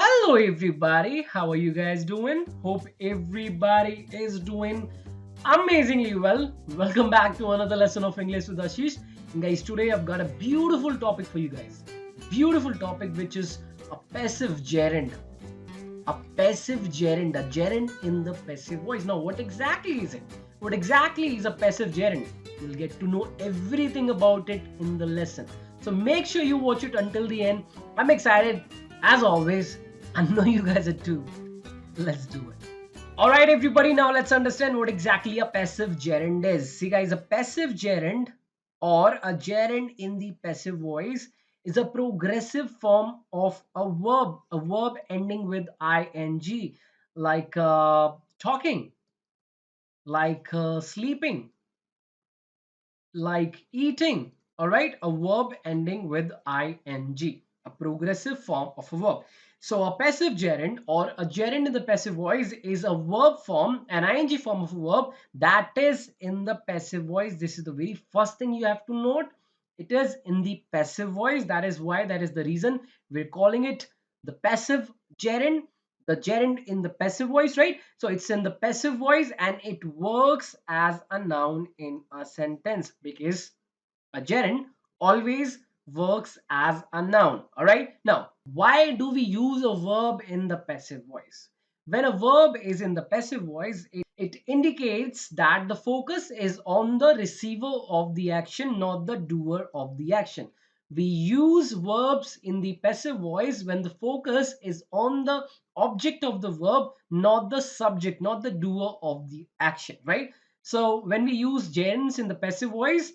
Hello, everybody. How are you guys doing? Hope everybody is doing amazingly well. Welcome back to another lesson of English with Ashish. And guys, today I've got a beautiful topic for you guys. Beautiful topic, which is a passive gerund. A passive gerund, a gerund in the passive voice. Now, what exactly is it? What exactly is a passive gerund? You'll get to know everything about it in the lesson. So make sure you watch it until the end. I'm excited, as always. I know you guys are too. Let's do it. All right, everybody, now let's understand what exactly a passive gerund is. See, guys, a passive gerund or a gerund in the passive voice is a progressive form of a verb ending with ing, like talking, like sleeping, like eating. All right, a verb ending with ing, a progressive form of a verb. So a passive gerund or a gerund in the passive voice is a verb form, an ing form of a verb that is in the passive voice. This is the very first thing you have to note. It is in the passive voice. That is why, that is the reason we're calling it the passive gerund, the gerund in the passive voice, right? So it's in the passive voice and it works as a noun in a sentence because a gerund always works as a noun. All right, now why do we use a verb in the passive voice? When a verb is in the passive voice, it indicates that the focus is on the receiver of the action, not the doer of the action. We use verbs in the passive voice when the focus is on the object of the verb, not the subject, not the doer of the action, right? So when we use gerunds in the passive voice,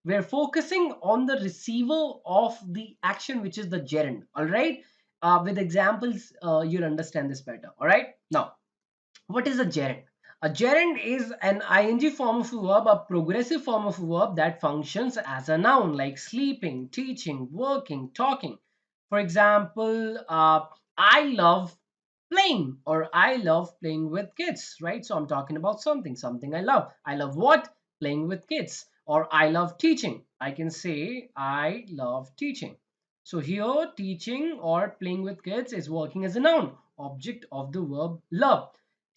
we're focusing on the receiver of the action, which is the gerund. All right, with examples, you'll understand this better. All right, now what is a gerund? A gerund is an ing form of a verb, a progressive form of a verb that functions as a noun, like sleeping, teaching, working, talking. For example, I love playing, or I love playing with kids, right? So I'm talking about something I love. I love what? Playing with kids. Or I love teaching. I can say I love teaching. So here, teaching or playing with kids is working as a noun, object of the verb love.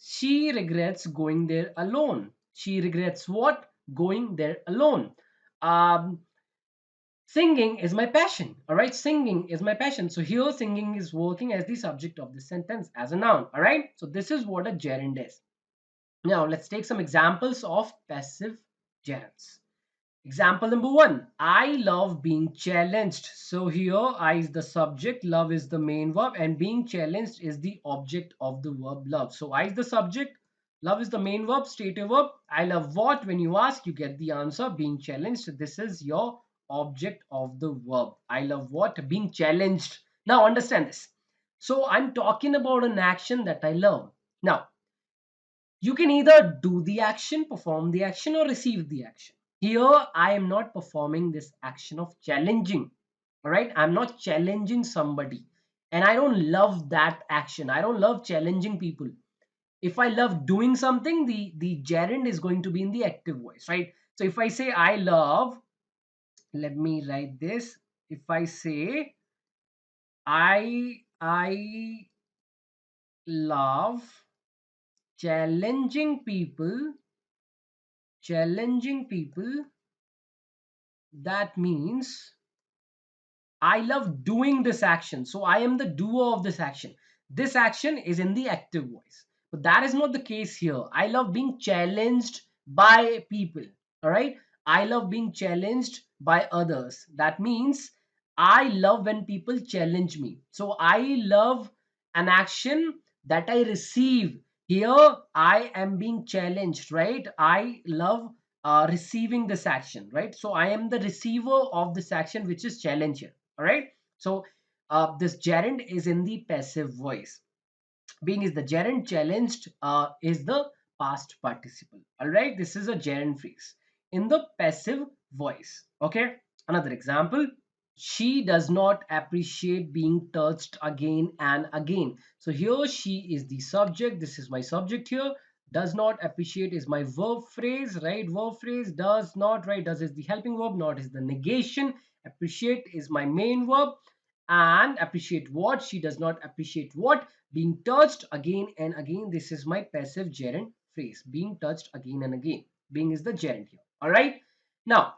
She regrets going there alone. She regrets what? Going there alone. Um, Singing is my passion. All right, singing is my passion. So here, singing is working as the subject of the sentence as a noun. All right, so this is what a gerund is. Now, let's take some examples of passive gerunds. Example number one, I love being challenged. So here, I is the subject, love is the main verb, and being challenged is the object of the verb love. So I is the subject, love is the main verb, state a verb. I love what? When you ask, you get the answer. Being challenged, this is your object of the verb. I love what? Being challenged. Now understand this. So I'm talking about an action that I love. Now, you can either do the action, perform the action, or receive the action. Here, I am not performing this action of challenging. All right, I'm not challenging somebody, and I don't love that action. I don't love challenging people. If I love doing something, the gerund is going to be in the active voice, right? So if I say I love, let me write this. If I say I love challenging people, challenging people, that means I love doing this action. So I am the doer of this action. This action is in the active voice. But that is not the case here. I love being challenged by people. All right. I love being challenged by others. That means I love when people challenge me. So I love an action that I receive. Here I am being challenged, right? I love receiving this action, right? So I am the receiver of this action, which is challenge here. All right, so this gerund is in the passive voice. Being is the gerund, challenged is the past participle. All right, this is a gerund phrase in the passive voice. Okay, another example, she does not appreciate being touched again and again. So here she is the subject, this is my subject here. Does not appreciate is my verb phrase, right? Verb phrase. Does not, right? Does is the helping verb, not is the negation. Appreciate is my main verb, And appreciate what? She does not appreciate what? Being touched again and again. This is my passive gerund phrase. Being touched again and again. Being is the gerund here. All right. Now,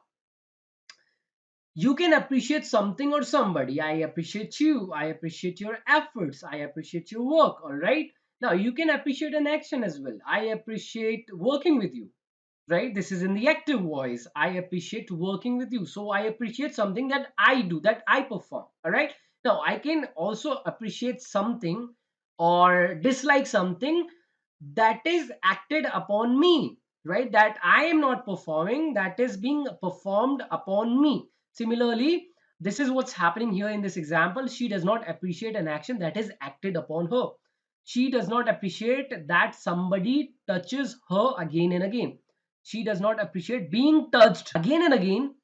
you can appreciate something or somebody. I appreciate you. I appreciate your efforts. I appreciate your work. All right. Now, you can appreciate an action as well. I appreciate working with you. Right? This is in the active voice. I appreciate working with you. So I appreciate something that I do, that I perform. All right. Now I can also appreciate something or dislike something that is acted upon me, right? That I am not performing, that is being performed upon me. Similarly, this is what's happening here in this example. She does not appreciate an action that is acted upon her. She does not appreciate that somebody touches her again and again. She does not appreciate being touched again and again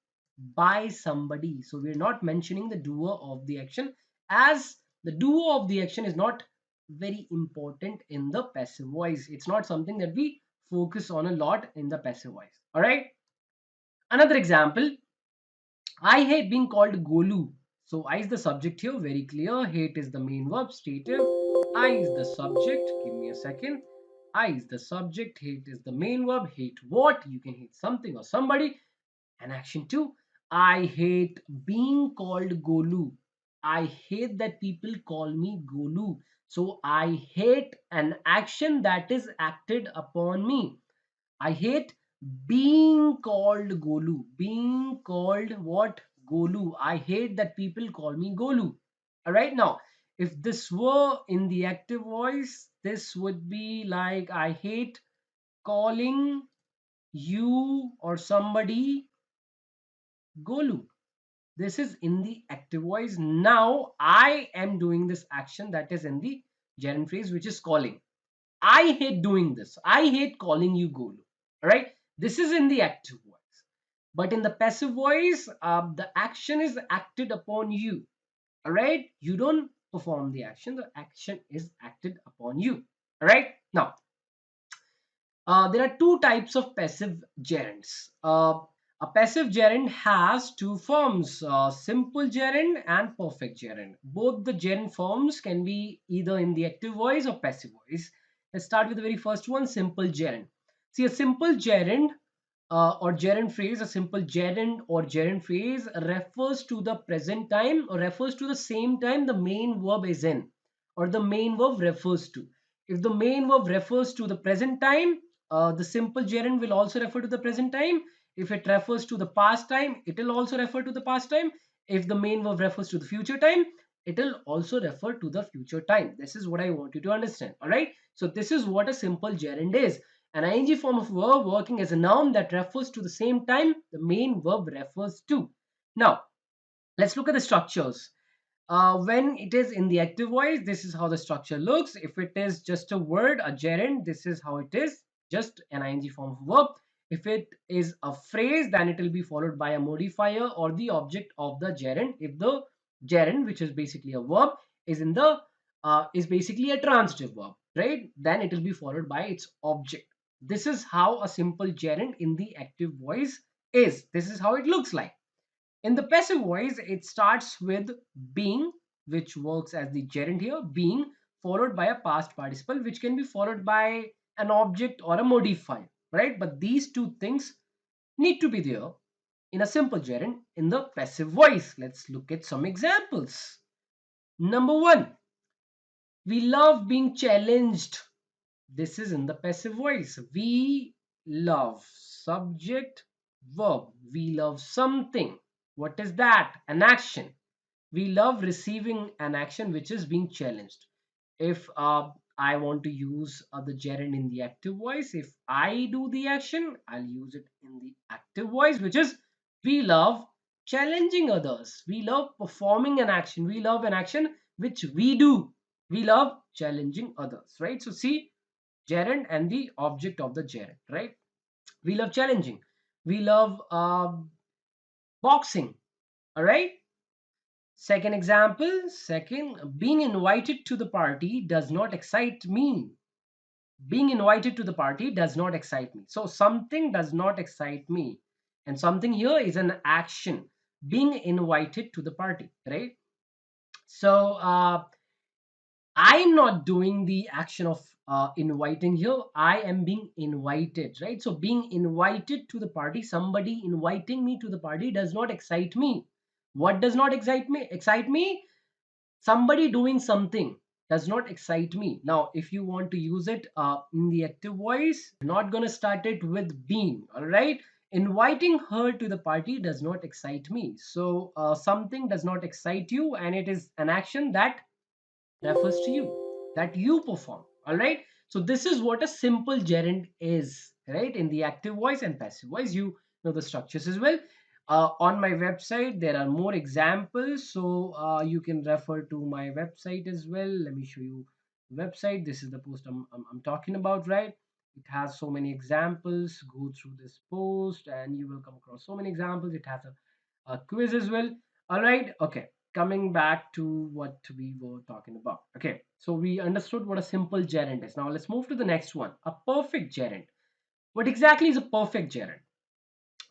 by somebody. So we're not mentioning the doer of the action, as the doer of the action is not very important in the passive voice. It's not something that we focus on a lot in the passive voice. All right. Another example, I hate being called Golu. So I is the subject here, very clear. Hate is the main verb, stative. I is the subject. Give me a second. I is the subject. Hate is the main verb. Hate what? You can hate something or somebody. And action two, I hate being called Golu. I hate that people call me Golu. So I hate an action that is acted upon me. I hate being called Golu. Being called what? Golu. I hate that people call me Golu. All right, now, if this were in the active voice, this would be like, I hate calling you or somebody Golu. This is in the active voice. Now I am doing this action that is in the gerund phrase, which is calling. I hate doing this. I hate calling you Golu. All right. This is in the active voice. But in the passive voice, the action is acted upon you. All right. You don't perform the action. The action is acted upon you. All right. Now, there are two types of passive gerunds. A passive gerund has two forms, simple gerund and perfect gerund. Both the gerund forms can be either in the active voice or passive voice. Let's start with the very first one, simple gerund. See, a simple gerund or gerund phrase, a simple gerund or gerund phrase refers to the present time or refers to the same time the main verb is in, or the main verb refers to. If the main verb refers to the present time, the simple gerund will also refer to the present time. If it refers to the past time, it will also refer to the past time. If the main verb refers to the future time, it will also refer to the future time. This is what I want you to understand. All right. So this is what a simple gerund is. An ing form of verb working as a noun that refers to the same time the main verb refers to. Now, let's look at the structures. When it is in the active voice, this is how the structure looks. If it is just a word, a gerund, this is how it is, just an ing form of verb. If it is a phrase, then it will be followed by a modifier or the object of the gerund. If the gerund, which is basically a verb, is in the is basically a transitive verb, right? Then it will be followed by its object. This is how a simple gerund in the active voice is. This is how it looks like. In the passive voice, it starts with being, which works as the gerund here, being, followed by a past participle, which can be followed by an object or a modifier, right? But these two things need to be there in a simple gerund in the passive voice. Let's look at some examples. Number one, we love being challenged. This is in the passive voice. We love, subject, verb. We love something. What is that? An action. We love receiving an action which is being challenged. If I want to use the gerund in the active voice, if I do the action, I'll use it in the active voice, which is we love challenging others. We love performing an action. We love an action which we do. We love challenging others, right? So see, gerund and the object of the gerund, right? We love challenging. We love boxing, all right? Second example, second, being invited to the party does not excite me. Being invited to the party does not excite me. So something does not excite me. And something here is an action. Being invited to the party, right? So I'm not doing the action of inviting here. I am being invited, right? So being invited to the party, somebody inviting me to the party does not excite me. What does not excite me? Excite me? Somebody doing something does not excite me. Now, if you want to use it in the active voice, you're not going to start it with being, all right? Inviting her to the party does not excite me. So something does not excite you, and it is an action that refers to you, that you perform, all right? So this is what a simple gerund is, right? In the active voice and passive voice, you know the structures as well. On my website there are more examples, so you can refer to my website as well. Let me show you the website. This is the post I'm talking about, right? It has so many examples. Go through this post and you will come across so many examples. It has a quiz as well. All right, okay, coming back to what we were talking about. Okay, so we understood what a simple gerund is. Now let's move to the next one, a perfect gerund. What exactly is a perfect gerund?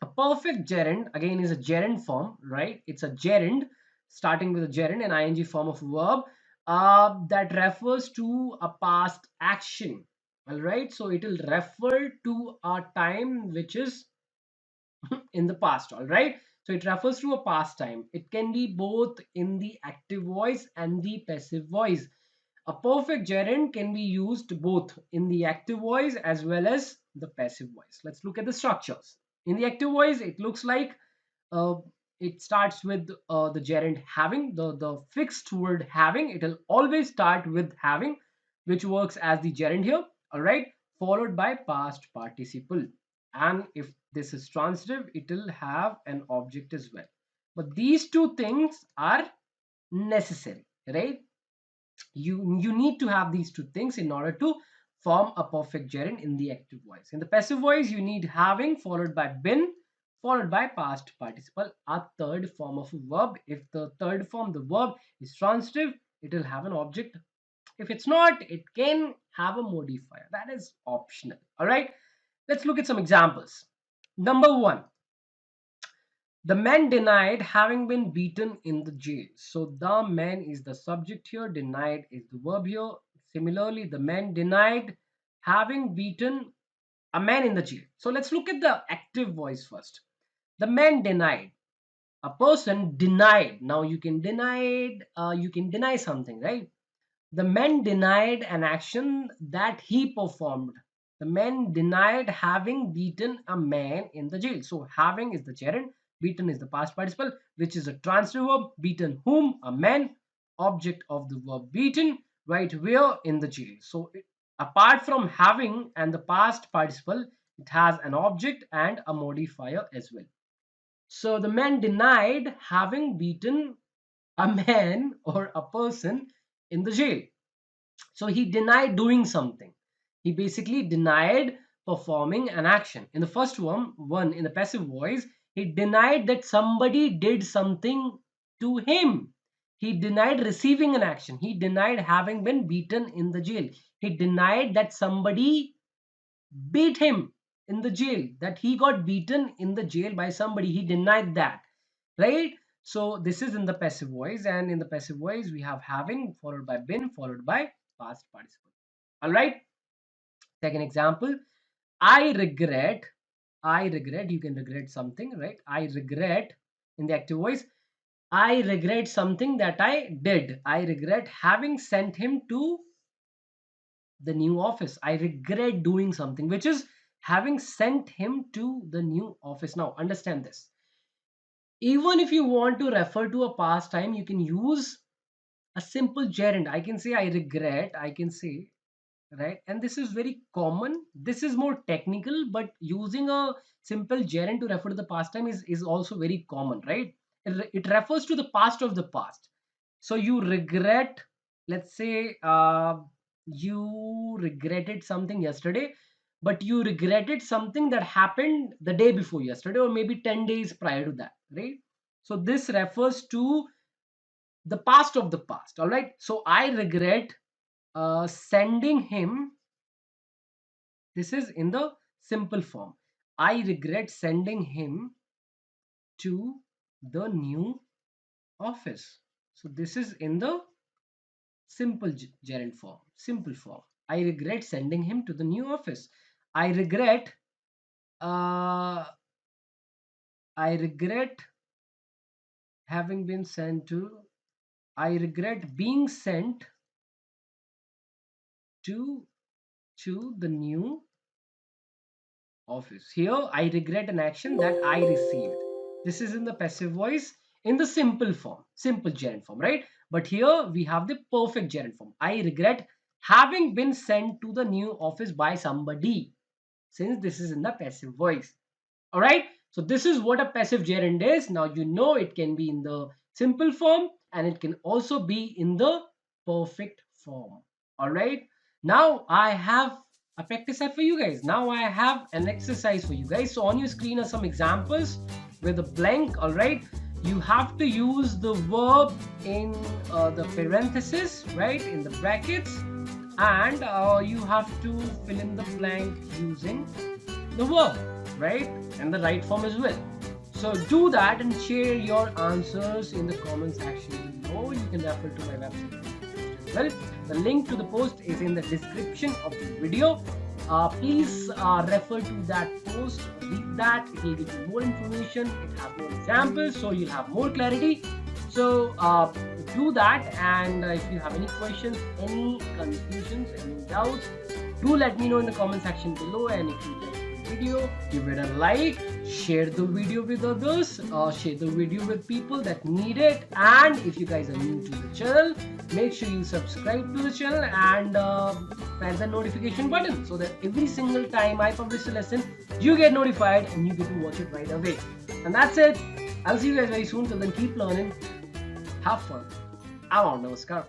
A perfect gerund again is a gerund form, right? It's a gerund starting with a gerund, an ing form of verb that refers to a past action. All right, so it will refer to a time which is in the past, all right? So it refers to a past time. It can be both in the active voice and the passive voice. A perfect gerund can be used both in the active voice as well as the passive voice. Let's look at the structures. In the active voice, it looks like uh, it starts with the gerund having, the fixed word having. It will always start with having, which works as the gerund here, all right, followed by past participle. And if this is transitive, it will have an object as well. But these two things are necessary, right? You need to have these two things in order to form a perfect gerund in the active voice. In the passive voice, you need having followed by been followed by past participle, a third form of a verb. If the third form, the verb, is transitive, it will have an object. If it's not, it can have a modifier. That is optional. All right, let's look at some examples. Number one, the man denied having been beaten in the jail. So the man is the subject here, denied is the verb here. Similarly, the man denied having beaten a man in the jail. So let's look at the active voice first. The man denied. A person denied. Now you can deny something, right? The man denied an action that he performed. The man denied having beaten a man in the jail. So having is the gerund, beaten is the past participle, which is a transitive verb. Beaten whom? A man. Object of the verb beaten, right where? In the jail. So apart from having and the past participle, it has an object and a modifier as well. So the man denied having beaten a man or a person in the jail. So he denied doing something. He basically denied performing an action. In the first one in the passive voice, he denied that somebody did something to him. He denied receiving an action. He denied having been beaten in the jail. He denied that somebody beat him in the jail, that he got beaten in the jail by somebody. He denied that, right? So this is in the passive voice, and in the passive voice we have having followed by been followed by past participle. All right, second example, I regret. I regret, you can regret something, right? I regret in the active voice, I regret something that I did. I regret having sent him to the new office. I regret doing something, which is having sent him to the new office. Now understand this, even if you want to refer to a past time, you can use a simple gerund. I can say I regret, I can say, right? And this is very common. This is more technical, but using a simple gerund to refer to the past time is also very common, right? It refers to the past of the past. So you regret, let's say you regretted something yesterday, but you regretted something that happened the day before yesterday or maybe 10 days prior to that, right? So this refers to the past of the past, all right? So I regret sending him, this is in the simple form, I regret sending him to the new office. So this is in the simple gerund form, simple form. I regret sending him to the new office. I regret, uh, I regret having been sent to, I regret being sent to the new office. Here, I regret an action that I received. This is in the passive voice in the simple form, simple gerund form, right? But here we have the perfect gerund form. I regret having been sent to the new office by somebody, since this is in the passive voice. All right. So this is what a passive gerund is. Now you know it can be in the simple form and it can also be in the perfect form. All right. Now I have a practice set for you guys. Now I have an exercise for you guys. So on your screen are some examples with a blank. All right. You have to use the verb in the parenthesis, right, in the brackets, and you have to fill in the blank using the verb, right, and the right form as well. So do that and share your answers in the comment section below. You can refer to my website as well. The link to the post is in the description of the video. Please refer to that post, read that. It will give you more information. It has more examples, so you'll have more clarity. So do that, and if you have any questions, any confusions, any doubts, do let me know in the comment section below. And if you like the video, give it a like, share the video with others, share the video with people that need it. And if you guys are new to the channel, make sure you subscribe to the channel and press the notification button so that every single time I publish a lesson, you get notified and you get to watch it right away. And that's it. I'll see you guys very soon. Till then, keep learning, have fun. I'm out. Namaskar.